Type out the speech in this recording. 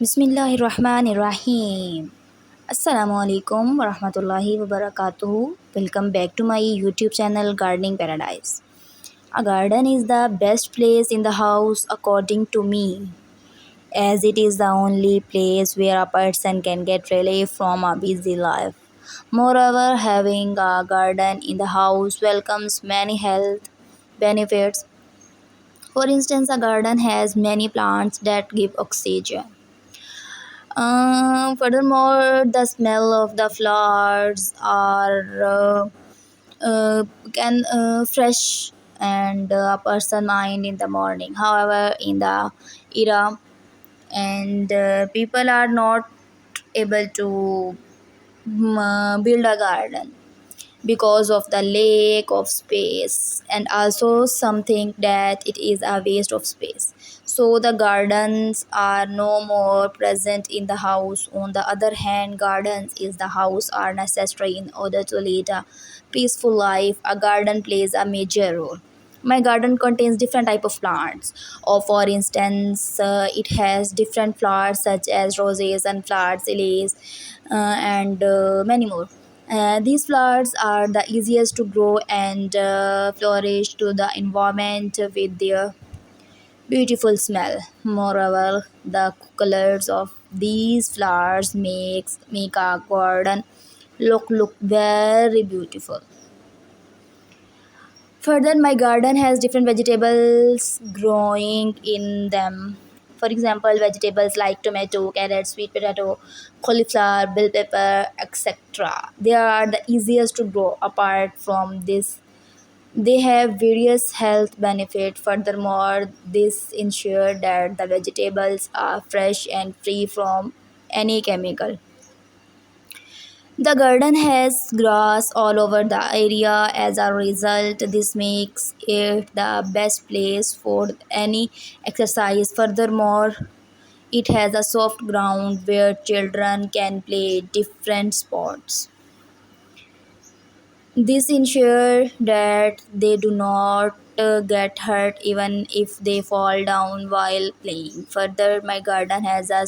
Bismillahirrahmanirrahim. Assalamu alaikum warahmatullahi wabarakatuh. Welcome back to my YouTube channel Gardening Paradise. A garden is the best place in the house according to me, as it is the only place where a person can get relief from a busy life. Moreover, having a garden in the house welcomes many health benefits. For instance, a garden has many plants that give oxygen. Furthermore, the smell of the flowers are can fresh and a person mind in the morning. However, in the era and people are not able to build a garden because of the lack of space, and also something that it is a waste of space, so the gardens are no more present in the house. On the other hand, gardens is the house are necessary in order to lead a peaceful life. A garden plays a major role. My garden contains different type of plants, or for instance it has different flowers such as roses and flowers, lilies, and many more. These flowers are the easiest to grow and flourish to the environment with their beautiful smell. Moreover, the colors of these flowers make a garden look very beautiful. Further, my garden has different vegetables growing in them. For example, vegetables like tomato, carrot, sweet potato, cauliflower, bell pepper, etc. They are the easiest to grow. Apart from this, they have various health benefits. Furthermore, this ensure that the vegetables are fresh and free from any chemical. The garden has grass all over the area. As a result, this makes it the best place for any exercise. Furthermore, it has a soft ground where children can play different sports. This ensures that they do not get hurt even if they fall down while playing. Further, my garden has a